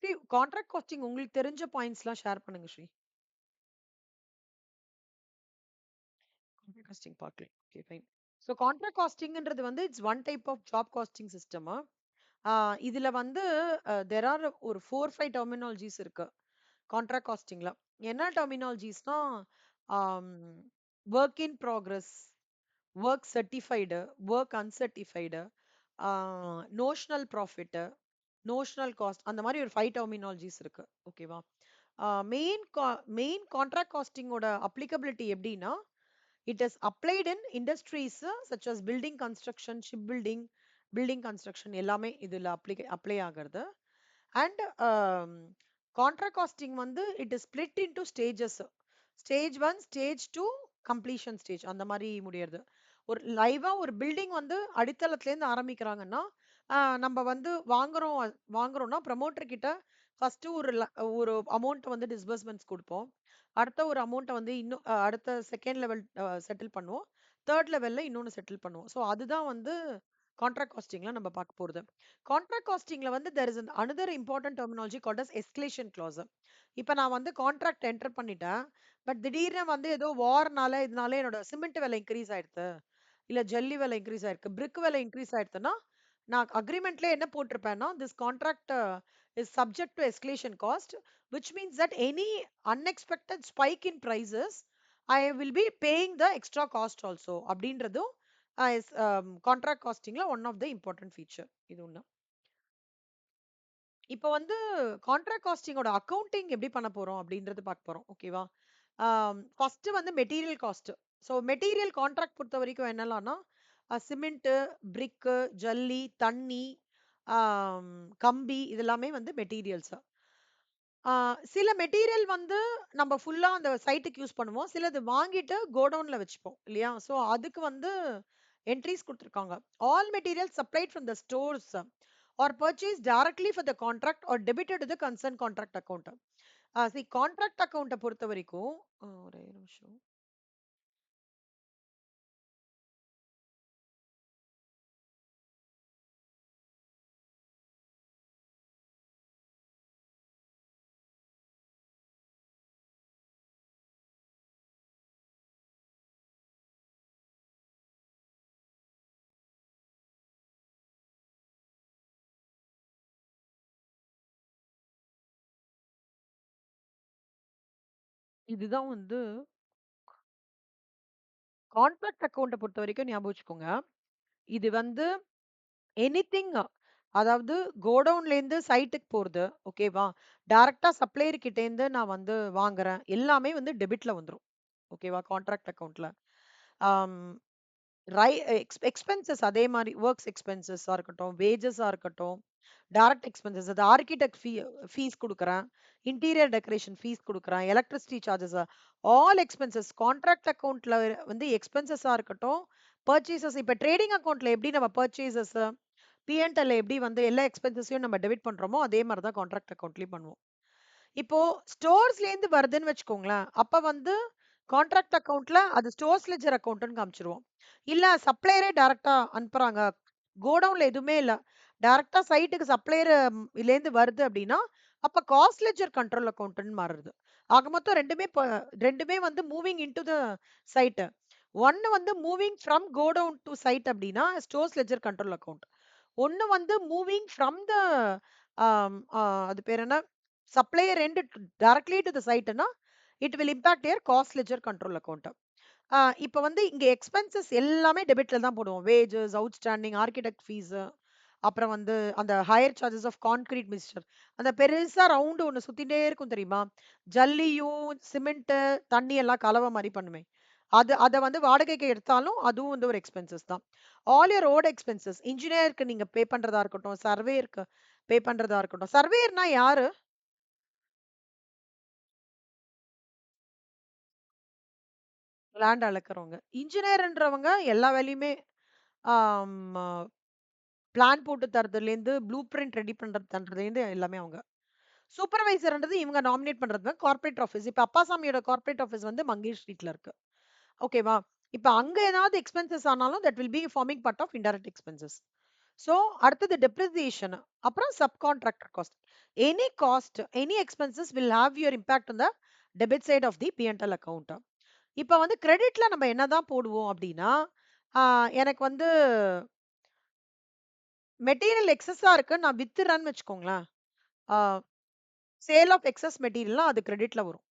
Sri contract costing உங்களுக்கு தெரிஞ்ச பாயிண்ட்ஸ்லாம் ஷேர் பண்ணுங்க ஸ்ரீ. கான்ட்ராக்ட் காஸ்டிங் பார்க்கல. Okay fine. ஸோ கான்ட்ராக்ட் காஸ்டிங்ன்றது வந்து it's one type of job costing system. இதுல வந்து தெர் ஆர் ஒரு 4-5 டெர்மினாலஜிஸ் இருக்கு கான்ட்ராக்ட் காஸ்டிங்ல. என்ன டெர்மினாலஜிஸ்னா work in progress, work certified, work uncertified, notional profit, notional cost, அந்த மாதிரி ஒரு 5 டெர்மினாலஜிஸ் இருக்கு. ஓகேவா? மெயின் மெயின் கான்ட்ராக்ட் காஸ்டிங்கோட அப்ளிகபிலிட்டி எப்படின்னா, it is applied in industries such as building construction, ship building, building construction எல்லாமே இதுல அப்ளை ஆகிறது. அண்ட் கான்ட்ராக்ட் காஸ்டிங் வந்து it is split into stages. Stage 1, stage 2, completion stage அந்த மாதிரி முடியறது. ஒரு லைவா ஒரு பில்டிங் வந்து அடித்தளத்துல இருந்து ஆரம்பிக்கிறாங்கன்னா, நம்ம வந்து வாங்குறோம்னா ப்ரமோட்டர் கிட்ட ஃபர்ஸ்ட் ஒரு அமௌண்ட் வந்து டிஸ்பர்ஸ்மெண்ட்ஸ் கொடுப்போம். அடுத்த ஒரு அமௌண்ட்டை வந்து இன்னும் அடுத்த செகண்ட் லெவல் செட்டில் பண்ணுவோம். தேர்ட் லெவல்ல இன்னொன்னு செட்டில் பண்ணுவோம். ஸோ அதுதான் வந்து கான்ட்ராக்ட் காஸ்டிங்ல நம்ம பார்க்க போறது. கான்ட்ராக்ட் காஸ்டிங்ல வந்து there is another important terminology called as escalation clause. இப்ப நான் வந்து கான்ட்ராக்ட் என்டர் பண்ணிட்டேன். பட் திடீர்னு வந்து ஏதோ வார்னால இதனால என்னோட சிமெண்ட் விலை இன்க்ரீஸ் ஆயிடுத்து, இல்ல ஜல்லி விலை இன்க்ரீஸ் ஆயிருக்கு, பிரிக் விலை இன்க்ரீஸ் ஆயிடுச்சுன்னா, நான் அக்ரிமெண்ட்ல என்ன போட்டிருப்பேன்னா, this contract is subject to escalation cost, which means that any unexpected spike in prices I will be paying the extra cost also அப்படின்றதும் கான்ட்ராக்ட் காஸ்டிங்ல one of the important feature இது ஒண்ணு. இப்போ வந்து கான்ட்ராக்ட் காஸ்டிங்கோட அக்கவுண்டிங் எப்படி பண்ண போறோம் அப்படின்றது பார்க்க போறோம். ஓகேவா? ஃபர்ஸ்ட் வந்து material cost. So material contract பொறுத்த வரைக்கும் என்னலாம்னா, சிமெண்ட், பிரிக்கு, ஜல்லி, தண்ணி, கம்பி இதெல்லாமே வந்து மெட்டீரியல்ஸ். சில மெட்டீரியல் வந்து நம்ம ஃபுல்லா அந்த சைட்டுக்கு யூஸ் பண்ணுவோம். சிலது வாங்கிட்டு கோடவுன்ல வச்சுப்போம் இல்லையா? ஸோ அதுக்கு வந்து என்ட்ரீஸ் கொடுத்துருக்காங்க. All material supplied from the stores or purchase directly for the contract or debited to the concern contract account. கான்ட்ராக்ட் அக்கௌண்ட்டை பொறுத்த வரைக்கும் ஒரே நிமிஷம். இதுதான் வந்து கான்ட்ராக்ட் அக்கௌண்ட்டை பொறுத்த வரைக்கும் ஞாபகம் வச்சுக்கோங்க. இது வந்து எனிதிங், அதாவது கோடவுன்ல இருந்து சைட்டுக்கு போறது. ஓகேவா? டைரக்டா சப்ளையர் கிட்ட இருந்து நான் வந்து வாங்குறேன். எல்லாமே வந்து டெபிட்ல வந்துரும். ஓகேவா? கான்ட்ராக்ட் அக்கவுண்ட்ல. ஆம், எக்ஸ்பென்சஸ் அதே மாதிரி ஒர்க்ஸ் எக்ஸ்பென்சஸா இருக்கட்டும், வேஜஸா இருக்கட்டும், டைரக்ட் எக்ஸ்பென்சஸ், அது ஆர்கிடெக்ட் ஃபீஸ் கொடுக்குறேன், இன்டீரியர் டெக்கரேஷன் ஃபீஸ் கொடுக்குறேன், electricity charges, all expenses contract அக்கவுண்ட்ல வந்து எக்ஸ்பென்சஸா இருக்கட்டும், பர்ச்சேசஸ். இப்போ ட்ரேடிங் அக்கவுண்ட்ல எப்படி நம்ம பர்ச்சேசஸ், பிஎன்எல் எப்படி வந்து எல்லா எக்ஸ்பென்சஸையும் நம்ம டெபிட் பண்றோமோ அதே மாதிரி தான் கான்ட்ராக்ட் அக்கவுண்ட்லயும் பண்ணுவோம். இப்போ ஸ்டோர்ஸ்ல இருந்து வருதுன்னு வச்சுக்கோங்களேன், அப்ப வந்து கான்ட்ராக்ட் அக்கவுண்ட்ல அது ஸ்டோர்ஸ் லெட்ஜர் அக்கவுண்ட்னு காமிச்சிருவோம். இல்ல சப்ளையரே டைரக்டா அனுப்புறாங்க, கோடவுன்ல எதுவுமே இல்ல, டைரக்டா சைட்டுக்கு சப்ளையர் இருந்து வருது அப்படின்னா, அப்ப காஸ்ட் லெட்ஜர் கண்ட்ரோல் அக்கவுண்ட்னு மாறுது. ஆக மொத்தம் ரெண்டுமே வந்து மூவிங் இன்டு த சைட். ஒன்னு வந்து moving from godown to site அப்படின்னா ஸ்டோர்ஸ் லெட்ஜர் கண்ட்ரோல் அக்கவுண்ட். ஒன்னு வந்து மூவிங் ஃப்ரம் த அது பேர் என்ன, supplier end directly to the சைட்னா it will impact their cost ledger control account. இப்போ வந்து இங்க எக்ஸ்பென்சஸ் எல்லாமே டெபிட்ல தான் போடுவோம். வேஜஸ், அவுட்ஸ்டாண்டிங், ஆர்கிடெக்ட் ஃபீஸ், அப்புறம் வந்து அந்த hire charges of concrete mixer, அந்த பெருசா ரவுண்டு ஒன்று சுத்திட்டே இருக்கும் தெரியுமா? ஜல்லியும் சிமெண்ட் தண்ணி எல்லாம் கலவை மாதிரி பண்ணுமே, அதை வந்து வாடகைக்கு எடுத்தாலும் அதுவும் வந்து ஒரு எக்ஸ்பென்சஸ் தான். ஆல் யோர் ரோட் எக்ஸ்பென்சஸ், இன்ஜினியருக்கு நீங்க பே பண்றதா இருக்கட்டும், சர்வேயருக்கு பே பண்றதா இருக்கட்டும். சர்வேயர்னா யாரு? லேண்ட் அளக்குறவங்க. இன்ஜினியர்ன்றவங்க எல்லா வேலையுமே பிளான் போட்டு தரதுலேருந்து, ப்ளூ பிரிண்ட் ரெடி பண்றதுலேருந்து எல்லாமே அவங்க. சூப்பர்வைசர்ன்றது இவங்க நாமினேட் பண்றது கார்ப்பரேட் ஆஃபீஸ். இப்ப அப்பாசாமியோட கார்ப்பரேட் ஆஃபீஸ் வந்து மங்கேஷ் ஸ்ட்ரீட்ல இருக்கு. ஓகேவா? இப்ப அங்க ஏதாவது எக்ஸ்பென்சஸ் ஆனாலும் that will be forming part of indirect expenses. So அடுத்தது டெப்ரிசியேஷன், அப்புறம் sub contractor cost. Any cost, any expenses will have your impact on the debit side of the P&L account. இப்ப வந்து கிரெடிட்ல நம்ம என்னதான் போடுவோம் அப்படின்னா, எனக்கு வந்து மெட்டீரியல் எக்ஸஸா இருக்கு. நான் வித்துறேன்னு வச்சுக்கோங்களேன். ஆ சேல் ஆஃப் எக்ஸஸ் மெட்டீரியல்லாம் அது கிரெடிட்ல வரும்.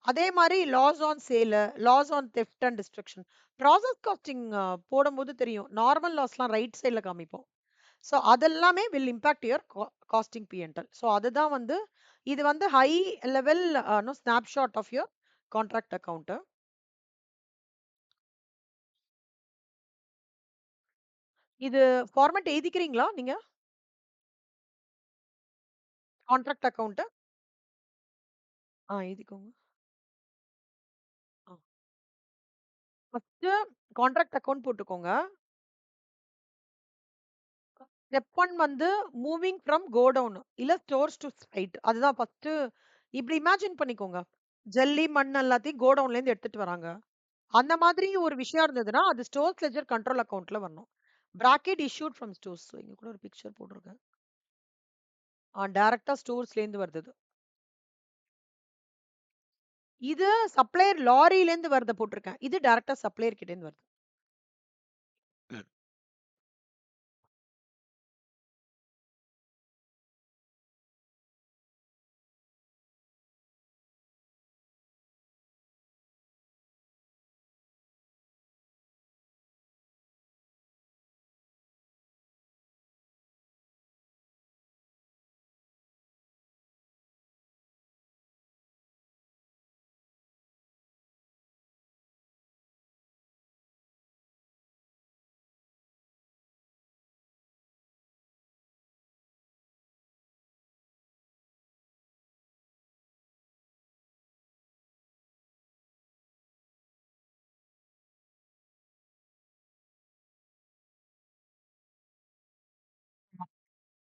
அதே மாரி loss on sale, loss on theft and destruction. Process costing போடும்போது தெரியும். நார்மல் லாஸ்லாம் ரைட் சைட்ல காமிப்போம். ஸோ அதெல்லாமே will impact your costing P&L. So அதுதான் வந்து இது வந்து high level snapshot of your contract account. இது ஃபார்மேட் எழுதிக்கிறீங்களா நீங்க? Contract account. எழுதிக்கோங்க. ஆ. ஃபர்ஸ்ட்டு கான்ட்ராக்ட் அக்கவுண்ட் போட்டுக்கோங்க. ஸ்டெப் 1 வந்து மூவிங் ஃப்ரம் கோடவுன் இல்ல ஸ்டோர்ஸ் டூ சைட். அதுதான் ஃபர்ஸ்ட்டு. இப்படி இமேஜின் பண்ணிக்கோங்க. ஜல்லி, மண் எல்லாத்தையும் கோடவுன்லேருந்து எடுத்துட்டு வராங்க. அந்த மாதிரி ஒரு விஷயம் இருந்ததுன்னா, அது ஸ்டோர்ஸ் லெட்ஜர் கண்ட்ரோல் அக்கவுண்ட்ல வரணும். Bracket issued from stores. இங்க கூட ஒரு பிக்சர் போட்டிருக்கேன். டைரக்ட்டா ஸ்டோர்ஸ்லேருந்து வருது இது. இது சப்ளையர் லாரிலேருந்து வரத போட்டிருக்கேன். இது டைரக்ட்டா சப்ளையர் கிட்டேருந்து வருது. ம்.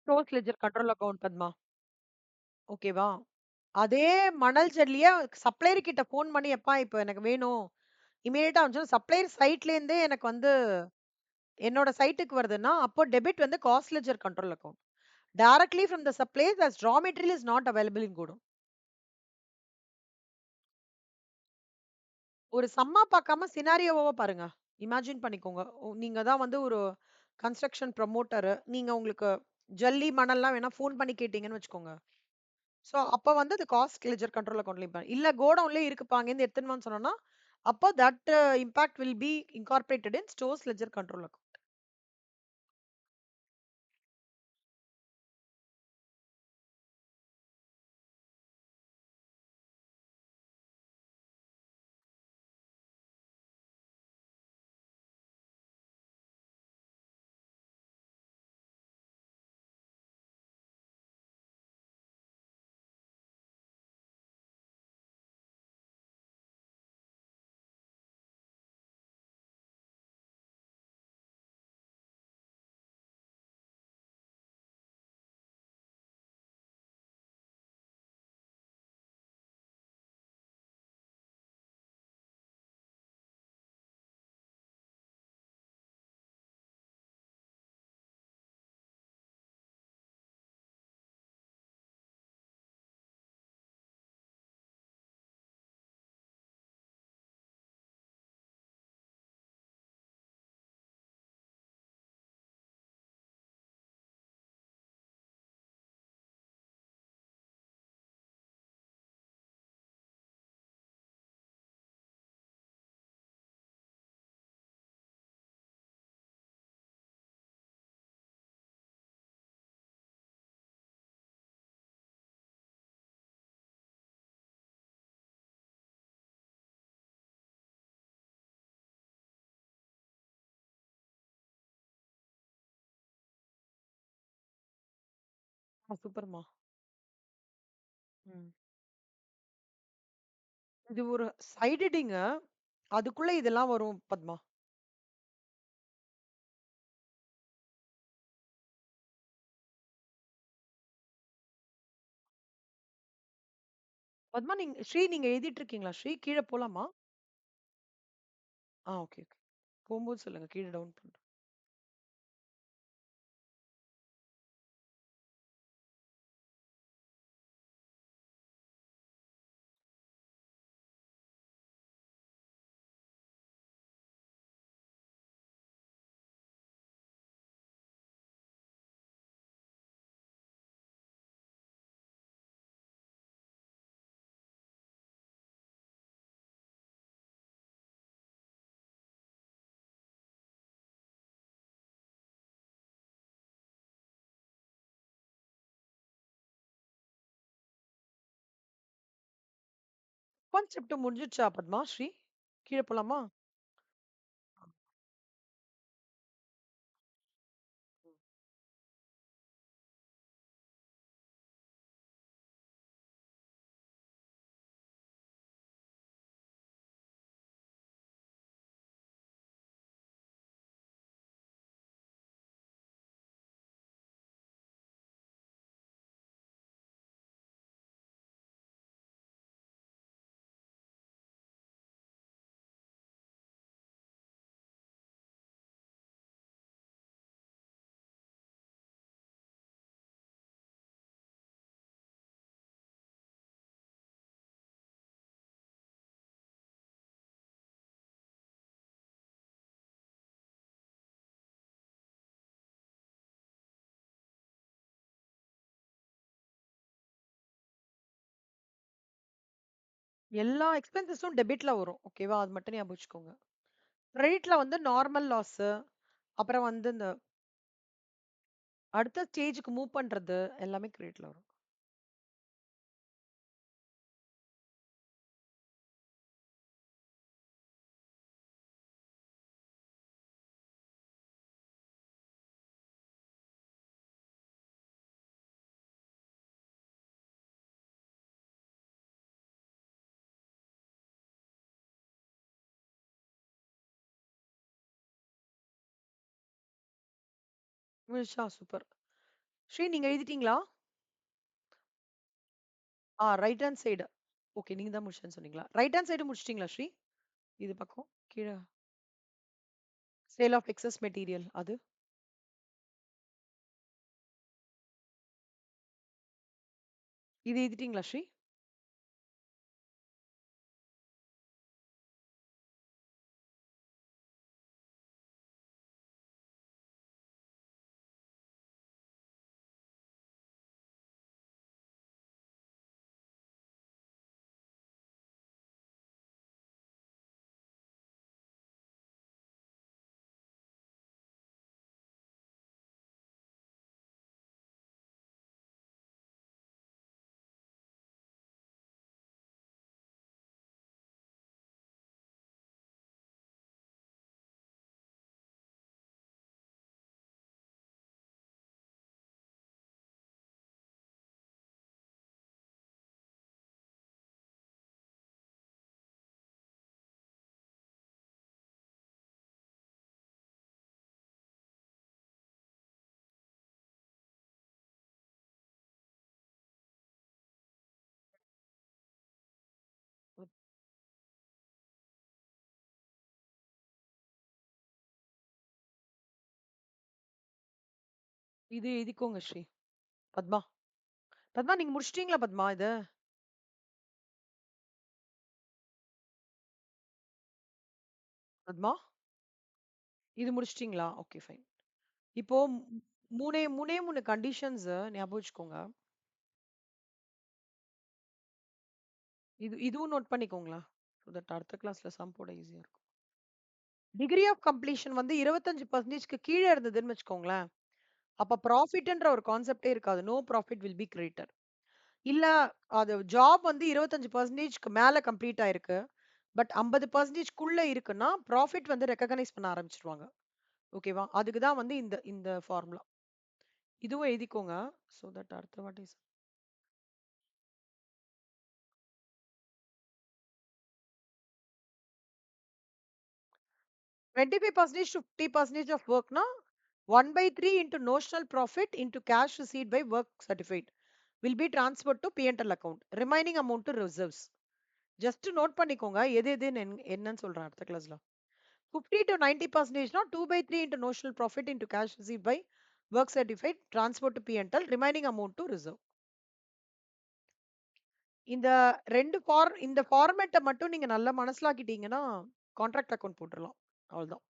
Stores ledger control account Padma. ஓகேவா? அதே மணல் ஜல்லிய சப்ளையர் கிட்ட ஃபோன் பண்ணி, "எப்பா இப்ப எனக்கு வேணும்." இம்மீடியேட்டா அனுப்பிச்சோம். சப்ளையர் சைட்லேருந்தே எனக்கு வந்து என்னோட சைட்டுக்கு வருதுன்னா, அப்போ டெபிட் வந்து cost ledger control account. Directly from the suppliers as raw material is not available in godown. ஒரு சம்மா பார்க்காம சினாரியோவா பாருங்க. இமேஜின் பண்ணிக்கோங்க. நீங்க தான் வந்து ஒரு கன்ஸ்ட்ரக்ஷன் ப்ரமோட்டரு. நீங்க உங்களுக்கு ஜல்லி, மணல்லாம் வேணா ஃபோன் பண்ணி கேட்டீங்கன்னு வச்சுக்கோங்க. ஸோ அப்ப வந்து அது காஸ்ட் லெட்ஜர் கண்ட்ரோல் அக்கவுண்ட்ல இல்ல கோடவுன்லயே இருக்குப்பா அங்கேருந்து எடுத்துன்னு வான்னு சொன்னோம்னா, அப்போ that impact will be incorporated in stores ledger control account. சூப்பர்மா. ம். இது ஒரு சைட் ஹெட்டிங்க. அதுக்குள்ள இதெல்லாம் வரும் பத்மா. பத்மா நீங்க எழுதிட்டு இருக்கீங்களா ஸ்ரீ? கீழ போலாமா? Okay, okay. போம்போது சொல்லுங்க. கீழ டவுன் பண்றேன். கான்செப்ட் முடிஞ்சிடுச்சா பத்மா ஸ்ரீ? கீழ போலாமா? எல்லா எக்ஸ்பென்சஸும் டெபிட்ல வரும். ஓகேவா? அது மட்டும் ஞாபகம் வச்சுக்கோங்க. கிரெடிட்ல வந்து நார்மல் லாஸ், அப்புறம் வந்து இந்த அடுத்த ஸ்டேஜ்க்கு மூவ் பண்றது எல்லாமே கிரெடிட்ல வரும். முடிஞ்சுச்சா? சூப்பர். ஸ்ரீ நீங்க எழுதிட்டீங்களா? Right hand side. ஓகே. நீங்க தான் முடிச்சேன்னு சொன்னீங்களா? ரைட் ஹேண்ட் சைடு முடிச்சிட்டீங்களா ஸ்ரீ? இது பக்கம் கீழ சேல் ஆஃப் எக்ஸஸ் மெட்டீரியல் அது. இது எழுதிட்டீங்களா ஸ்ரீ? இது எழுதிக்கோங்க ஸ்ரீ. பத்மா. பத்மா நீங்க முடிச்சிட்டீங்களா பத்மா இது? பத்மா? இது முடிச்சிட்டீங்களா? Okay fine. இப்போ மூணே மூணே 3 கண்டிஷன்ஸ் ஞாபகம் வச்சுக்கோங்க. இதுவும் நோட் பண்ணிக்கோங்களா? ஸோ தட் அடுத்த கிளாஸ்ல சம் போட ஈஸியா இருக்கும். டிகிரி ஆஃப் கம்ப்ளீஷன் வந்து 25%க்கு கீழ இருந்ததுன்னு வச்சுக்கோங்களேன். அப்ப ப்ராஃபிட்ன்ற ஒரு கான்செப்டே இருக்காது. No profit will be created. இல்ல அது ஜாப் வந்து 25%க்கு மேல கம்ப்ளீட் ஆயிருக்கு. பட் 50%க்குள்ள இருக்குன்னா, ப்ராஃபிட் வந்து ரெகக்னைஸ் பண்ண ஆரம்பிச்சுருவாங்க. ஓகேவா? அதுக்கு தான் வந்து இந்த இந்த ஃபார்முலா. இதுவும் எழுதிக்கோங்க. சோ தட் அடுத்த வாட்டி 25% to 50% of workனா 1/3 into notional profit into cash received by work certified will be transferred to P&L account. Remaining amount to reserves. Just note பண்ணிக்கோங்க. எது எதுன்னு என்னன்னு சொல்றேன் அடுத்த கிளாஸ்ல. 50 to 90%னா 2/3 into notional profit into cash received by work certified transfer to P&L remaining amount to reserve. இந்த இந்த ஃபார்மேட்ட மட்டும் நீங்க நல்லா மனசிலாக்கிட்டீங்கன்னா கான்ட்ராக்ட் அக்கவுண்ட் போட்டுறலாம். அவ்வளவுதான்.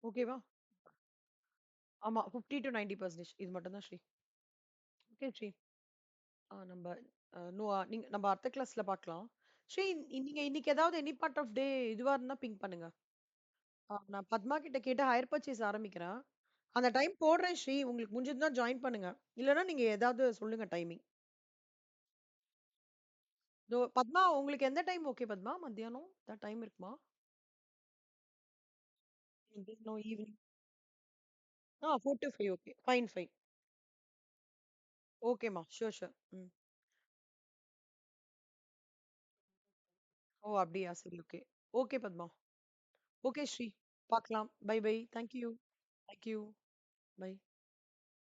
ஓகேவா? ஆமா. 50 டூ 90% இது மட்டும் தான் ஸ்ரீ. ஓகே ஸ்ரீ. நம்ப நோ நீங்க நம்ம அடுத்த கிளாஸ்ல பார்க்கலாம். ஸ்ரீ நீங்க இன்னைக்கு ஏதாவது எனி பார்ட் ஆஃப் டே இதுவா இருந்தா பிங்க் பண்ணுங்க. நான் பத்மா கிட்ட கேட்டு ஹையர் பர்ச்சேஸ் ஆரம்பிக்கிறேன். அந்த டைம் போடுறேன் ஸ்ரீ. உங்களுக்கு முடிஞ்சதுன்னா ஜாயின் பண்ணுங்க. இல்லன்னா நீங்க ஏதாவது சொல்லுங்க டைமிங். பத்மா உங்களுக்கு எந்த டைம் ஓகே பத்மா? மத்தியானம் ஏதாவது டைம் இருக்குமா? மத்தியானம் evening 4 to 5 okay. Fine fine. ஓகேம்மா. Sure sure. ம். ஓ! அப்படியா? சரி okay. Okay Padma. Okay Sri. பார்க்கலாம். Bye bye. Thank you. Thank you. By.